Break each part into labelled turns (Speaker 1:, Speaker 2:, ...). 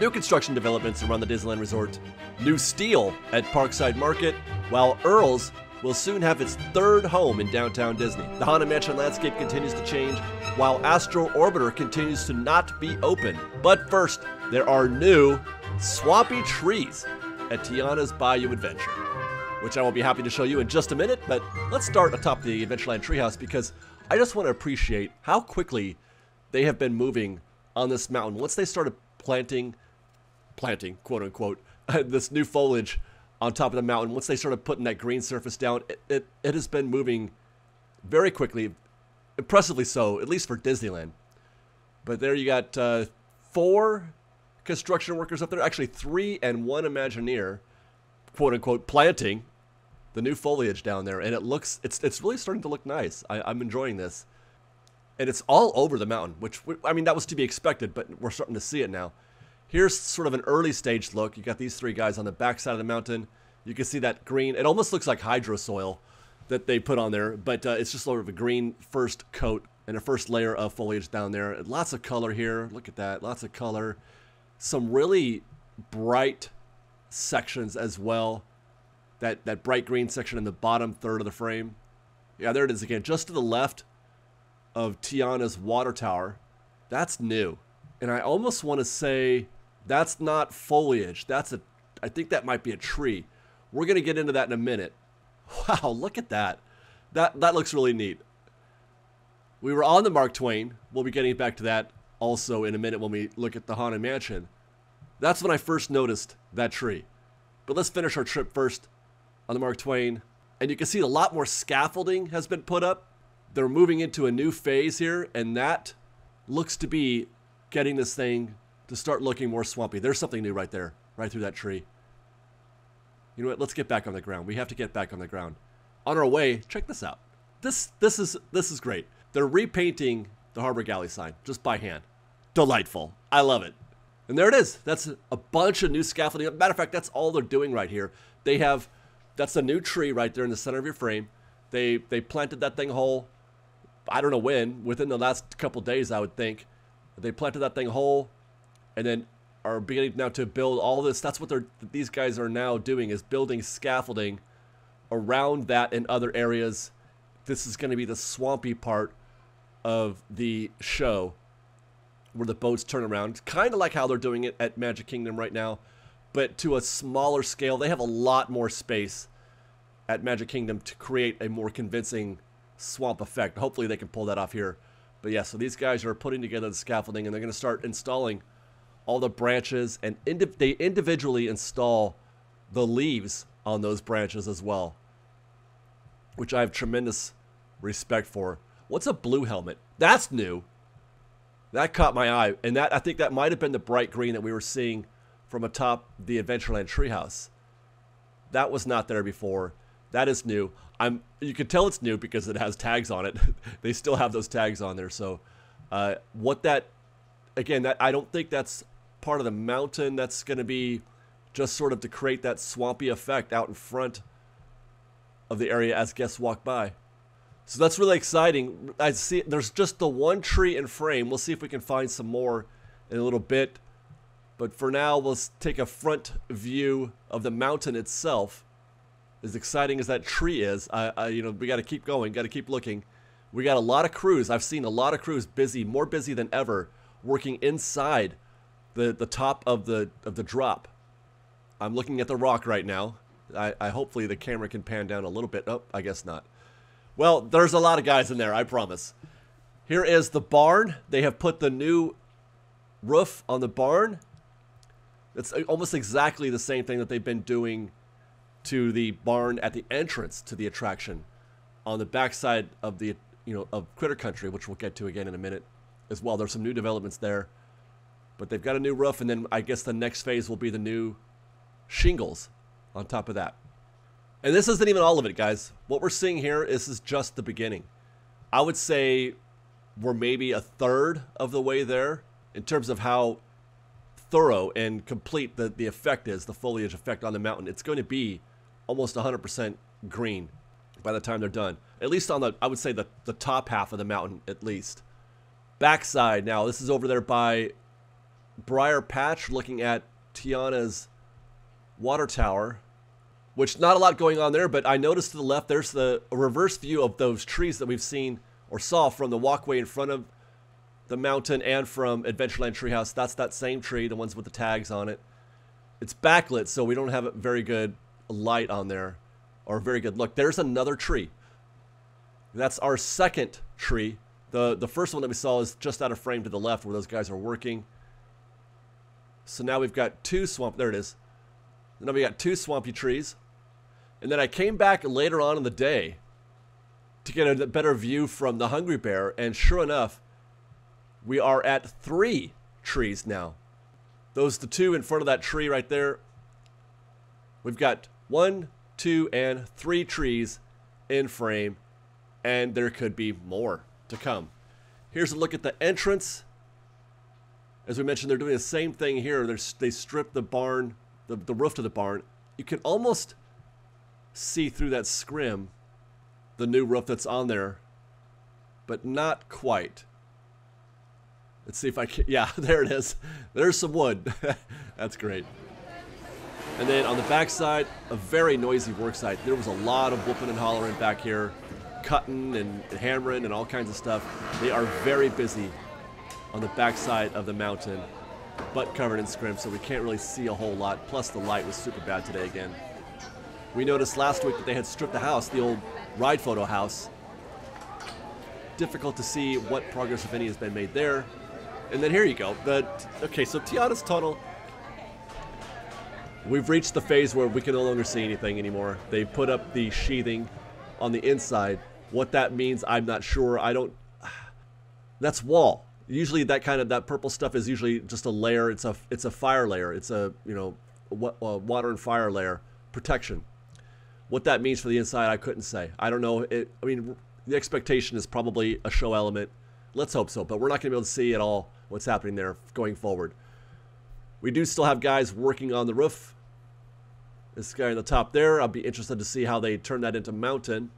Speaker 1: New construction developments around the Disneyland Resort. New steel at Parkside Market, while Earl's will soon have its third home in downtown Disney. The Haunted Mansion landscape continues to change, while Astro Orbiter continues to not be open. But first, there are new swampy trees at Tiana's Bayou Adventure, which I will be happy to show you in just a minute, but let's start atop the Adventureland Treehouse because I just want to appreciate how quickly they have been moving on this mountain. Once they started planting, quote unquote, this new foliage on top of the mountain, once they started putting that green surface down, it has been moving very quickly, impressively so, at least for Disneyland. But there you got 4 construction workers up there, actually 3 and 1 Imagineer, quote unquote, planting the new foliage down there, and it's really starting to look nice. I'm enjoying this, and it's all over the mountain, which, I mean, that was to be expected, but we're starting to see it now. Here's sort of an early stage look. You got these 3 guys on the back side of the mountain. You can see that green. It almost looks like hydrosoil that they put on there, but it's just sort of a green first coat and a first layer of foliage down there. Lots of color here. Look at that. Lots of color. Some really bright sections as well. That bright green section in the bottom third of the frame. Yeah, there it is again. Just to the left of Tiana's water tower. That's new. And I almost want to say that's not foliage. I think that might be a tree. We're going to get into that in a minute. Wow, look at that. That looks really neat. We were on the Mark Twain. We'll be getting back to that also in a minute when we look at the Haunted Mansion. That's when I first noticed that tree. But let's finish our trip first on the Mark Twain. And you can see a lot more scaffolding has been put up. They're moving into a new phase here, and that looks to be getting this thing to start looking more swampy. There's something new right there, right through that tree. You know what? Let's get back on the ground. We have to get back on the ground. On our way, check this out. This is great. They're repainting the Harbor Galley sign just by hand. Delightful. I love it. And there it is. That's a bunch of new scaffolding. Matter of fact, that's all they're doing right here. That's a new tree right there in the center of your frame. They planted that thing whole. I don't know when. Within the last couple days, I would think. They planted that thing whole, and then are beginning now to build all this. That's what these guys are now doing, is building scaffolding around that in other areas. This is going to be the swampy part of the show where the boats turn around. Kind of like how they're doing it at Magic Kingdom right now, but to a smaller scale. They have a lot more space at Magic Kingdom to create a more convincing swamp effect. Hopefully they can pull that off here. But yeah, so these guys are putting together the scaffolding, and they're going to start installing all the branches, and they individually install the leaves on those branches as well, which I have tremendous respect for. What's a blue helmet? That's new. That caught my eye, and I think that might have been the bright green that we were seeing from atop the Adventureland Treehouse. That was not there before. That is new. You can tell it's new because it has tags on it. They still have those tags on there. So I don't think that's part of the mountain. That's going to be just sort of to create that swampy effect out in front of the area as guests walk by. So that's really exciting. I see there's just the one tree in frame. We'll see if we can find some more in a little bit. But for now, we'll take a front view of the mountain itself. As exciting as that tree is, we got to keep going, got to keep looking. We got a lot of crews. I've seen a lot of crews busy, more busy than ever, working inside the top of the drop. I'm looking at the rock right now. I hopefully the camera can pan down a little bit. Oh, I guess not. Well, there's a lot of guys in there, I promise. Here is the barn. They have put the new roof on the barn. It's almost exactly the same thing that they've been doing to the barn at the entrance to the attraction on the backside of of Critter Country, which we'll get to again in a minute as well. There's some new developments there, but they've got a new roof, and then I guess the next phase will be the new shingles on top of that. And this isn't even all of it, guys. What we're seeing here is just the beginning. I would say we're maybe a third of the way there in terms of how thorough and complete the effect is, the foliage effect on the mountain. It's going to be almost 100% green by the time they're done. At least on I would say the top half of the mountain, at least. Backside now, this is over there by Briar Patch, looking at Tiana's water tower, which not a lot going on there, but I noticed to the left there's a reverse view of those trees that we've seen or saw from the walkway in front of the mountain and from Adventureland Treehouse. That's that same tree, the ones with the tags on it. It's backlit, so we don't have a very good light on there, or a very good look. There's another tree. That's our second tree. The first one that we saw is just out of frame to the left where those guys are working. So now we've got two swamp. There it is. Now we got two swampy trees. And then I came back later on in the day to get a better view from the Hungry Bear, and sure enough, we are at 3 trees now. Those the 2 in front of that tree right there. We've got 1, 2, and 3 trees in frame, and there could be more to come. Here's a look at the entrance. As we mentioned, they're doing the same thing here. They stripped the barn, the roof to the barn. You can almost see through that scrim the new roof that's on there, but not quite. Let's see if I can. Yeah, there it is. There's some wood. That's great. And then on the back side, a very noisy work site. There was a lot of whooping and hollering back here, cutting and hammering and all kinds of stuff. They are very busy on the back side of the mountain, but covered in scrim, so we can't really see a whole lot. Plus the light was super bad today again. We noticed last week that they had stripped the house, the old ride photo house. Difficult to see what progress, if any, has been made there. And then here you go. Okay, so Tiana's Tunnel. We've reached the phase where we can no longer see anything anymore. They put up the sheathing on the inside. What that means, I'm not sure. That's wall. Usually that purple stuff is usually just a layer. It's a fire layer. It's a water and fire layer protection. What that means for the inside, I couldn't say. I don't know. I mean, the expectation is probably a show element. Let's hope so, but we're not going to be able to see at all what's happening there going forward. We do still have guys working on the roof. This guy on the top there, I'll be interested to see how they turn that into mountain.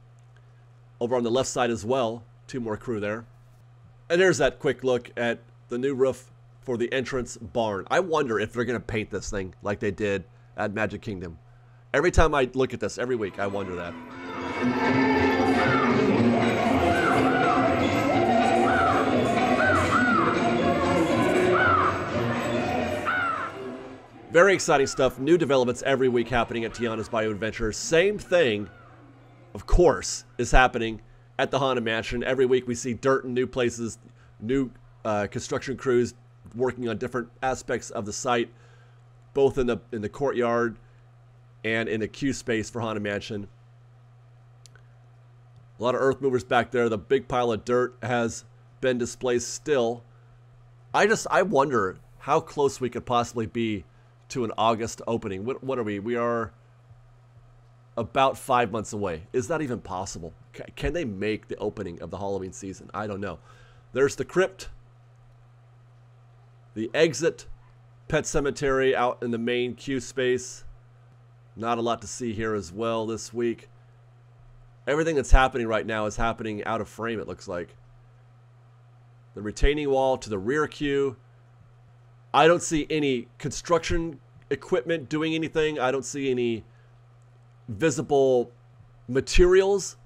Speaker 1: Over on the left side as well, 2 more crew there. And there's that quick look at the new roof for the entrance barn. I wonder if they're going to paint this thing like they did at Magic Kingdom. Every time I look at this, every week, I wonder that. Very exciting stuff. New developments every week happening at Tiana's Bayou Adventure. Same thing, of course, is happening at the Haunted Mansion. Every week we see dirt in new places, new construction crews working on different aspects of the site, both in the courtyard and in the queue space for Haunted Mansion. A lot of earth movers back there. The big pile of dirt has been displaced still. I wonder how close we could possibly be to an August opening. What are we? We are about 5 months away. Is that even possible? Can they make the opening of the Halloween season? I don't know. There's the crypt, the exit, Pet Cemetery out in the main queue space. Not a lot to see here as well this week. Everything that's happening right now is happening out of frame, it looks like. The retaining wall to the rear queue. I don't see any construction equipment doing anything. I don't see any visible materials.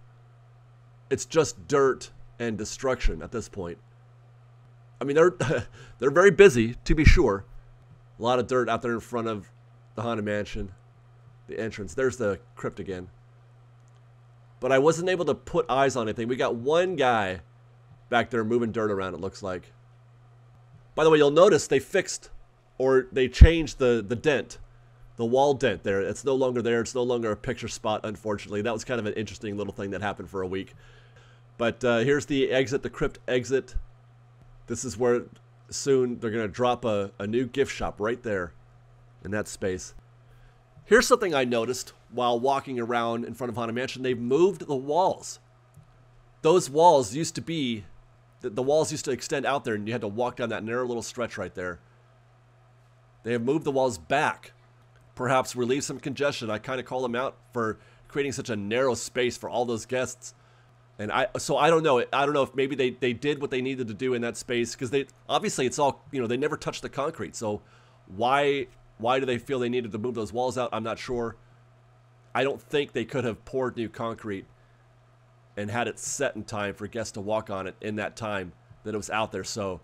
Speaker 1: It's just dirt and destruction at this point. I mean, they're very busy, to be sure. A lot of dirt out there in front of the Haunted Mansion, the entrance. There's the crypt again. But I wasn't able to put eyes on anything. We got one guy back there moving dirt around, it looks like. By the way, you'll notice they fixed, or they changed the dent, the wall dent there. It's no longer there. It's no longer a picture spot, unfortunately. That was kind of an interesting little thing that happened for a week. But here's the exit, the crypt exit. This is where soon they're going to drop a new gift shop right there in that space. Here's something I noticed while walking around in front of Haunted Mansion. They've moved the walls. Those walls used to be, the walls used to extend out there and you had to walk down that narrow little stretch right there. They have moved the walls back. Perhaps relieve some congestion. I kind of call them out for creating such a narrow space for all those guests And I don't know. I don't know if maybe they did what they needed to do in that space, because they obviously it's all, you know, they never touched the concrete. So why do they feel they needed to move those walls out? I'm not sure. I don't think they could have poured new concrete and had it set in time for guests to walk on it in that time that it was out there. So,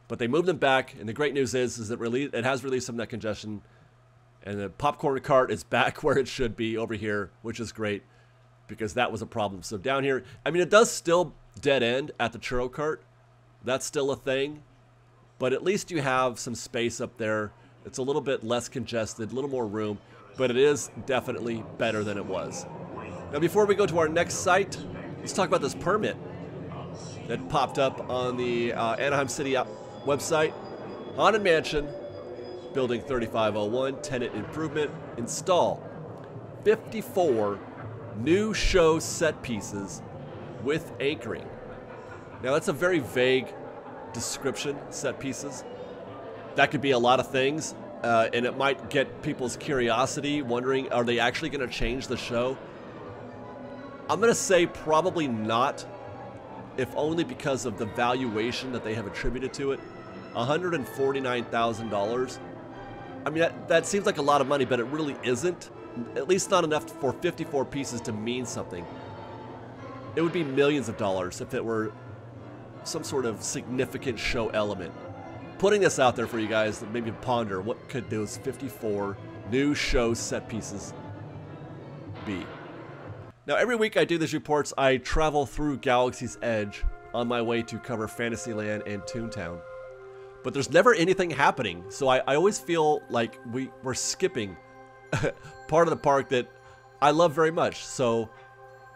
Speaker 1: but they moved them back, and the great news is that it has released some net congestion, and the popcorn cart is back where it should be over here, which is great, because that was a problem. So down here, I mean, it does still dead end at the churro cart. That's still a thing, but at least you have some space up there. It's a little bit less congested, a little more room, but it is definitely better than it was. Now, before we go to our next site, let's talk about this permit that popped up on the Anaheim City website. Haunted Mansion, Building 3501, tenant improvement, install 54 new show set pieces with anchoring. Now, that's a very vague description, set pieces. That could be a lot of things, and it might get people's curiosity, wondering, are they actually going to change the show? I'm going to say probably not, if only because of the valuation that they have attributed to it. $149,000. I mean, that seems like a lot of money, but it really isn't. At least not enough for 54 pieces to mean something. It would be millions of dollars if it were some sort of significant show element. Putting this out there for you guys to maybe ponder, what could those 54 new show set pieces be? Now, every week I do these reports, I travel through Galaxy's Edge on my way to cover Fantasyland and Toontown. But there's never anything happening, so I always feel like we're skipping part of the park that I love very much. So,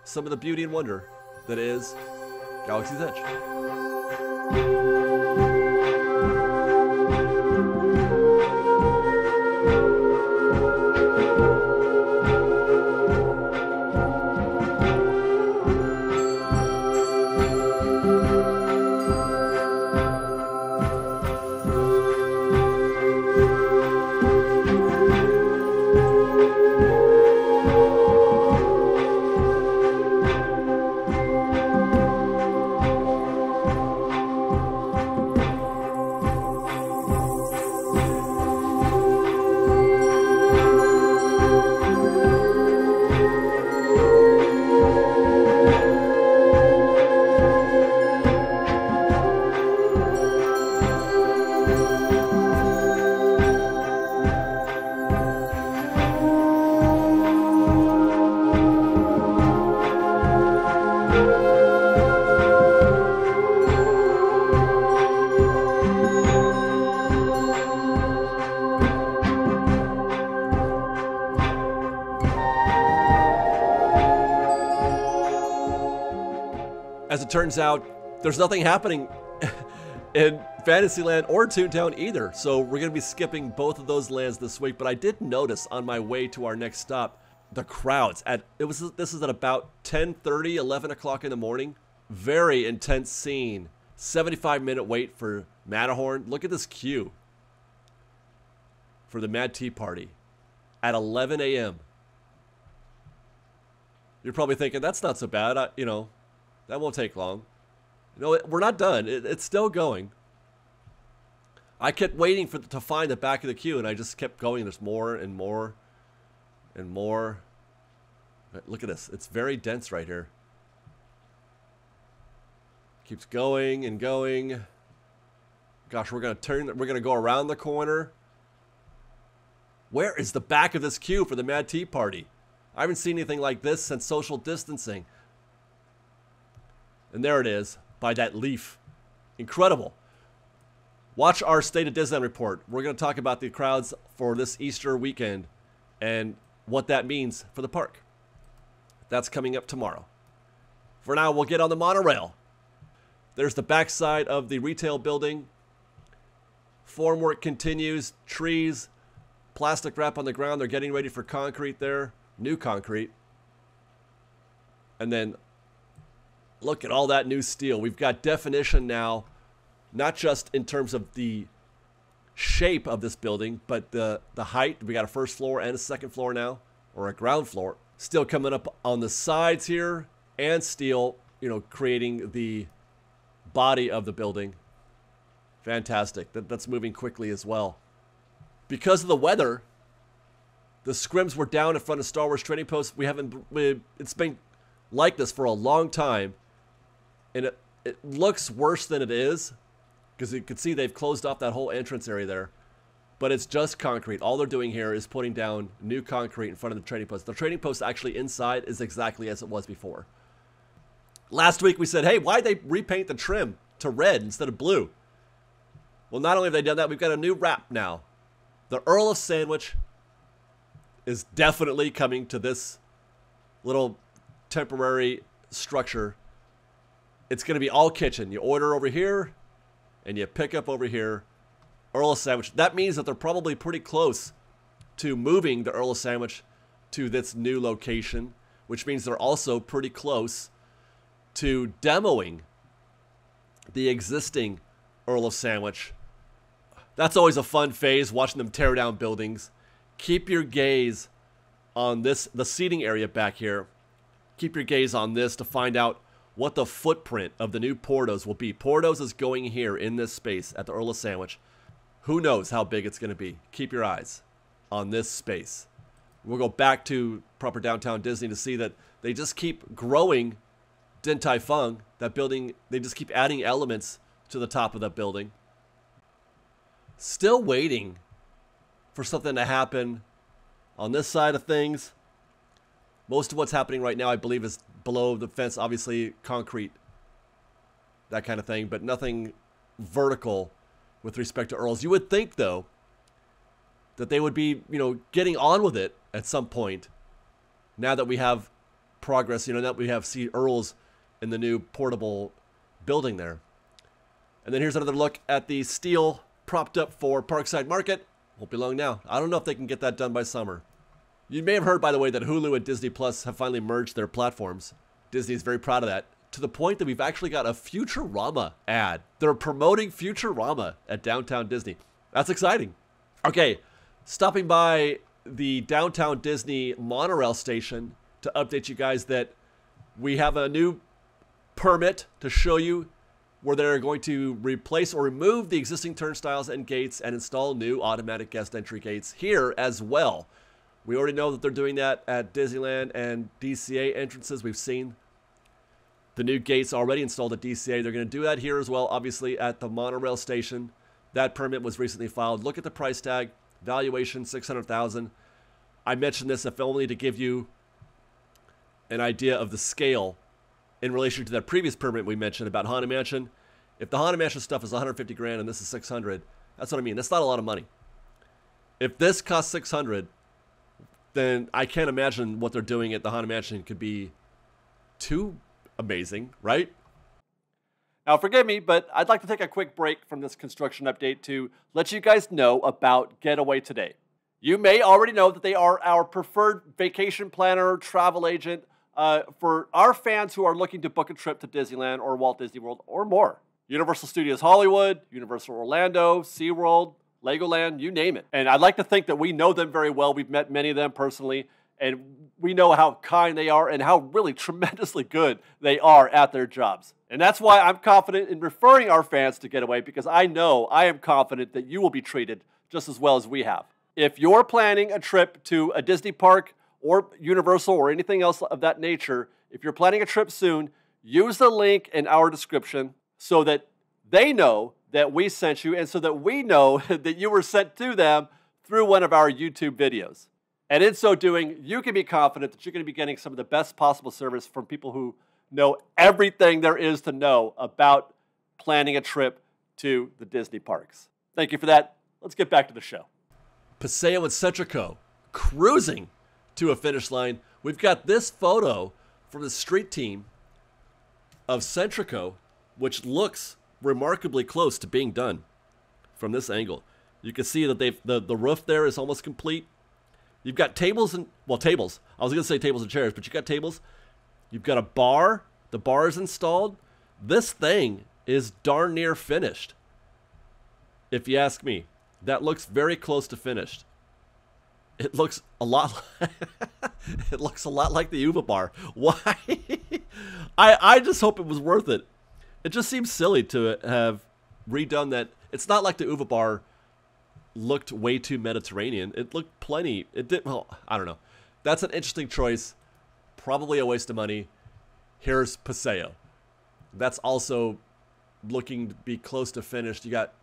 Speaker 1: some of the beauty and wonder that is Galaxy's Edge. As it turns out, there's nothing happening in Fantasyland or Toontown either, so we're going to be skipping both of those lands this week. But I did notice on my way to our next stop, the crowds. This is at about 10:30, 11 o'clock in the morning. Very intense scene. 75-minute wait for Matterhorn. Look at this queue for the Mad Tea Party at 11 a.m. You're probably thinking, that's not so bad. That won't take long. No, we're not done. It's still going. I kept waiting to find the back of the queue, and I just kept going. There's more and more and more. Look at this. It's very dense right here. Keeps going and going. Gosh, we're gonna go around the corner. Where is the back of this queue for the Mad Tea Party? I haven't seen anything like this since social distancing. And there it is, by that leaf. Incredible. Watch our State of Disneyland report. We're going to talk about the crowds for this Easter weekend and what that means for the park. That's coming up tomorrow. For now, we'll get on the monorail. There's the backside of the retail building. Formwork continues. Trees, plastic wrap on the ground. They're getting ready for concrete there. New concrete. And then look at all that new steel. We've got definition now, not just in terms of the shape of this building, but the height. We got a first floor and a second floor now, or a ground floor. Still coming up on the sides here. and steel, you know, creating the body of the building. Fantastic. That's moving quickly as well. Because of the weather, the scrims were down in front of Star Wars Trading Post. It's been like this for a long time, and it looks worse than it is, because you can see they've closed off that whole entrance area there. But it's just concrete. All they're doing here is putting down new concrete in front of the trading post. The trading post actually inside is exactly as it was before. Last week we said, hey, why'd they repaint the trim to red instead of blue? Well, not only have they done that, we've got a new wrap now. The Earl of Sandwich is definitely coming to this little temporary structure. It's going to be all kitchen. You order over here and you pick up over here. Earl of Sandwich. That means that they're probably pretty close to moving the Earl of Sandwich to this new location, which means they're also pretty close to demoing the existing Earl of Sandwich. That's always a fun phase, watching them tear down buildings. Keep your gaze on this, the seating area back here. Keep your gaze on this to find out what the footprint of the new Portos will be. Portos is going here in this space at the Earl of Sandwich. Who knows how big it's going to be? Keep your eyes on this space. We'll go back to proper Downtown Disney to see that they just keep growing Din Tai Fung. That building, they just keep adding elements to the top of that building. Still waiting for something to happen on this side of things. Most of what's happening right now, I believe, is below the fence, obviously concrete, that kind of thing, but nothing vertical with respect to Earls. You would think, though, that they would be, you know, getting on with it at some point. Now that we have progress, you know, now that we have Earls in the new portable building there. And then here's another look at the steel propped up for Parkside Market. Won't be long now. I don't know if they can get that done by summer. You may have heard, by the way, that Hulu and Disney Plus have finally merged their platforms. Disney is very proud of that, to the point that we've actually got a Futurama ad. They're promoting Futurama at Downtown Disney. That's exciting. Okay, stopping by the Downtown Disney monorail station to update you guys that we have a new permit to show you where they're going to replace or remove the existing turnstiles and gates and install new automatic guest entry gates here as well. We already know that they're doing that at Disneyland and DCA entrances. We've seen the new gates already installed at DCA. They're going to do that here as well, obviously, at the monorail station. That permit was recently filed. Look at the price tag. Valuation, $600,000. I mentioned this if only to give you an idea of the scale in relation to that previous permit we mentioned about Haunted Mansion. If the Haunted Mansion stuff is 150 grand and this is 600, that's what I mean. That's not a lot of money. If this costs 600, then I can't imagine what they're doing at the Haunted Mansion could be too amazing, right? Now, forgive me, but I'd like to take a quick break from this construction update to let you guys know about Getaway Today. You may already know that they are our preferred vacation planner, travel agent, for our fans who are looking to book a trip to Disneyland or Walt Disney World or more. Universal Studios Hollywood, Universal Orlando, SeaWorld, Legoland, you name it. And I'd like to think that we know them very well. We've met many of them personally, and we know how kind they are and how really tremendously good they are at their jobs. And that's why I'm confident in referring our fans to Getaway, because I am confident that you will be treated just as well as we have. If you're planning a trip to a Disney park or Universal or anything else of that nature, if you're planning a trip soon, use the link in our description so that they know that we sent you and so that we know that you were sent to them through one of our YouTube videos. And in so doing, you can be confident that you're going to be getting some of the best possible service from people who know everything there is to know about planning a trip to the Disney parks. Thank you for that. Let's get back to the show. Paseo and Centrico cruising to a finish line. We've got this photo from the street team of Centrico, which looks remarkably close to being done from this angle. You can see that the roof there is almost complete. You've got tables and, well, tables. I was going to say tables and chairs, but you've got tables. You've got a bar. The bar is installed. This thing is darn near finished, if you ask me. That looks very close to finished. It looks a lot. It looks a lot like the Uva bar. Why? I just hope it was worth it. It just seems silly to have redone that. It's not like the Uva bar looked way too Mediterranean. It looked plenty. It did. Well, I don't know. That's an interesting choice. Probably a waste of money. Here's Paseo. That's also looking to be close to finished. You got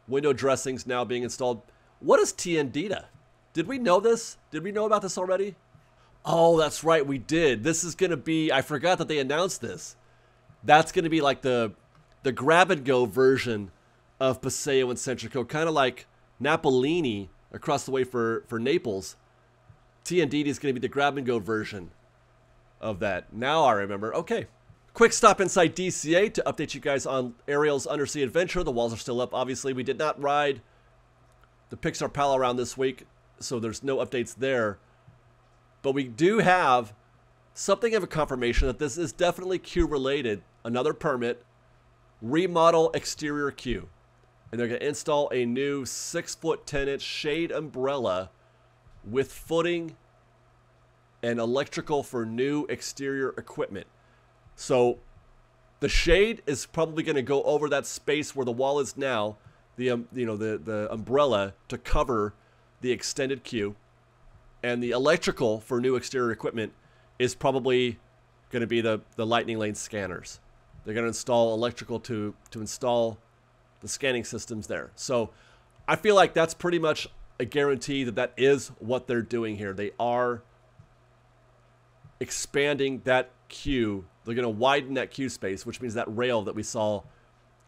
Speaker 1: window dressings now being installed. What is Tiendita? Did we know this? Did we know about this already? Oh, that's right, we did. This is going to be, I forgot that they announced this. That's going to be like the grab-and-go version of Paseo and Centrico, kind of like Napolini across the way for Naples. Tiendita is going to be the grab-and-go version of that. Now I remember. Okay. Quick stop inside DCA to update you guys on Ariel's Undersea Adventure. The walls are still up, obviously. We did not ride the Pixar Pal around this week, so there's no updates there. But we do have something of a confirmation that this is definitely queue related. Another permit, remodel exterior queue. And they're going to install a new 6-foot 10-inch shade umbrella with footing and electrical for new exterior equipment. So the shade is probably going to go over that space where the wall is now, the umbrella to cover the extended queue. And the electrical for new exterior equipment is probably going to be the Lightning Lane scanners. They're going to install electrical to install the scanning systems there. So I feel like that's pretty much a guarantee that that is what they're doing here. They are expanding that queue. They're going to widen that queue space, which means that rail that we saw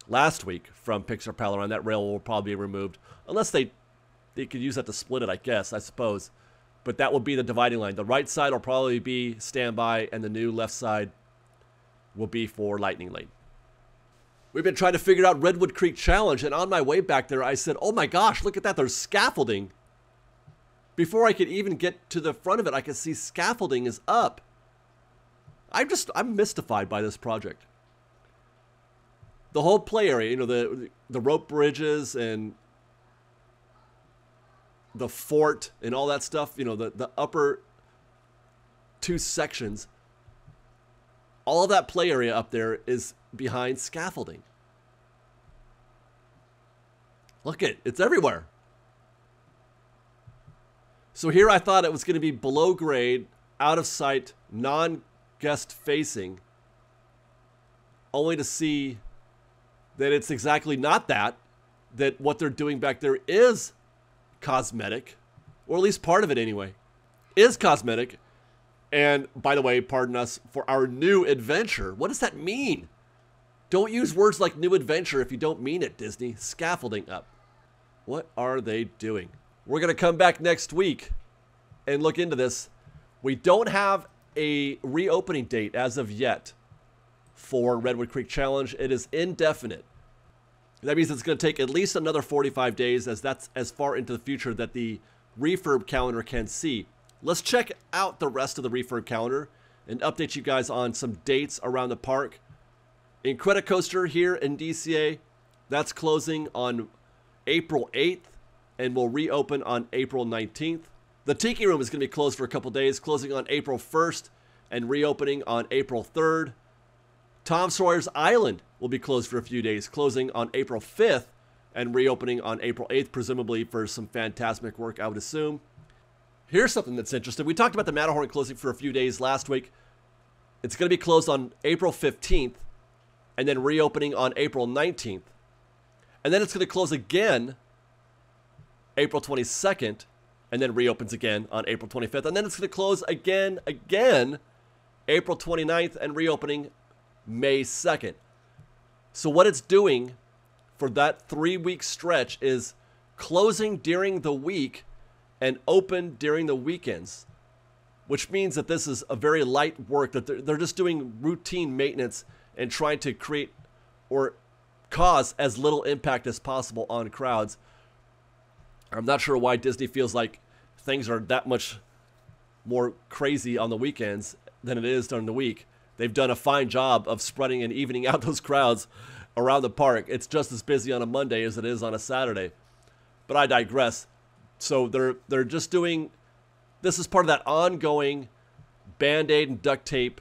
Speaker 1: last week from Pixar Palaron, that rail will probably be removed. Unless they could use that to split it, I suppose. But that will be the dividing line. The right side will probably be standby, and the new left side will be for Lightning Lane. We've been trying to figure out Redwood Creek Challenge, and on my way back there, I said, oh my gosh, look at that, there's scaffolding. Before I could even get to the front of it, I could see scaffolding is up. I'm mystified by this project. The whole play area, the rope bridges and the fort and all that stuff, the upper two sections, all of that play area up there is behind scaffolding. Look it's everywhere. So here I thought it was going to be below grade, out of sight, non-guest facing, only to see that it's exactly not that what they're doing back there is cosmetic, or at least part of it anyway, is cosmetic. And by the way, pardon us for our new adventure. What does that mean? Don't use words like new adventure if you don't mean it, Disney. Scaffolding up. What are they doing? We're going to come back next week and look into this. We don't have a reopening date as of yet for Redwood Creek Challenge. It is indefinite. That means it's going to take at least another 45 days, as that's as far into the future that the refurb calendar can see. Let's check out the rest of the refurb calendar and update you guys on some dates around the park. Incredicoaster here in DCA, that's closing on April 8th and will reopen on April 19th. The Tiki Room is going to be closed for a couple days, closing on April 1st and reopening on April 3rd. Tom Sawyer's Island will be closed for a few days, closing on April 5th and reopening on April 8th, presumably for some Fantasmic work, I would assume. Here's something that's interesting. We talked about the Matterhorn closing for a few days last week. It's going to be closed on April 15th and then reopening on April 19th. And then it's going to close again April 22nd and then reopens again on April 25th. And then it's going to close again April 29th and reopening May 2nd. So what it's doing for that 3-week stretch is closing during the week and open during the weekends, which means that this is a very light work, that they're just doing routine maintenance and trying to create or cause as little impact as possible on crowds. I'm not sure why Disney feels like things are that much more crazy on the weekends than it is during the week. They've done a fine job of spreading and evening out those crowds around the park. It's just as busy on a Monday as it is on a Saturday. But I digress. So they're just doing, this is part of that ongoing Band-Aid and duct tape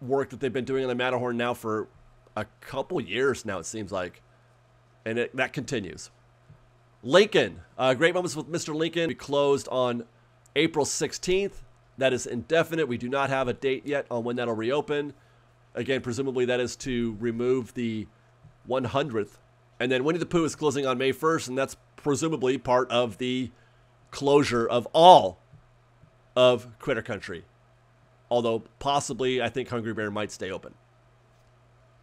Speaker 1: work that they've been doing on the Matterhorn now for a couple years now, it seems like. And that continues. Lincoln, Great Moments with Mr. Lincoln. We closed on April 16th. That is indefinite. We do not have a date yet on when that'll reopen. Again, presumably that is to remove the 100th. And then Winnie the Pooh is closing on May 1st, and that's presumably part of the closure of all of Critter Country. Although possibly I think Hungry Bear might stay open.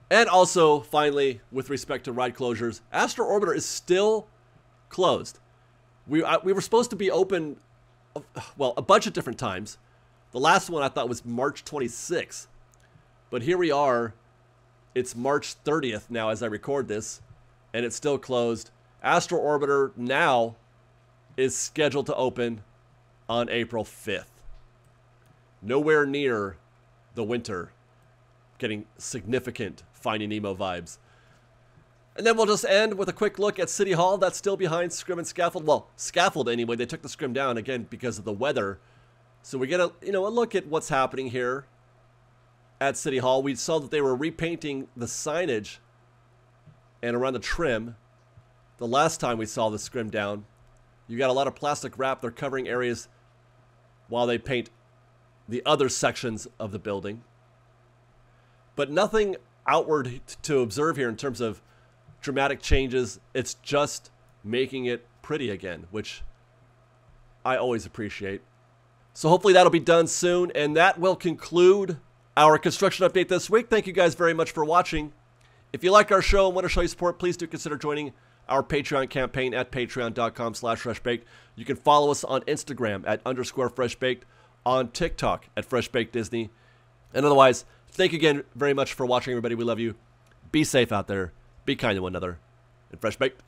Speaker 1: And also, finally, with respect to ride closures, Astro Orbiter is still closed. We were supposed to be open, well, a bunch of different times. The last one I thought was March 26th. But here we are. It's March 30th now as I record this, and it's still closed. Astro Orbiter now is scheduled to open on April 5th. Nowhere near the winter. Getting significant Finding Nemo vibes. And then we'll just end with a quick look at City Hall. That's still behind Scrim and Scaffold. Well, Scaffold anyway. They took the Scrim down again because of the weather. So we get a look at what's happening here at City Hall. We saw that they were repainting the signage and around the trim the last time we saw the Scrim down. You got a lot of plastic wrap. They're covering areas while they paint the other sections of the building. But nothing outward to observe here in terms of dramatic changes. It's just making it pretty again, which I always appreciate. So hopefully that'll be done soon, and that will conclude our construction update this week. Thank you guys very much for watching. If you like our show and want to show your support, please do consider joining our Patreon campaign at patreon.com/freshbaked. You can follow us on Instagram at _freshbaked, on TikTok at freshbakedisney. And otherwise, thank you again very much for watching, everybody. We love you. Be safe out there. Be kind to one another. And Fresh Baked.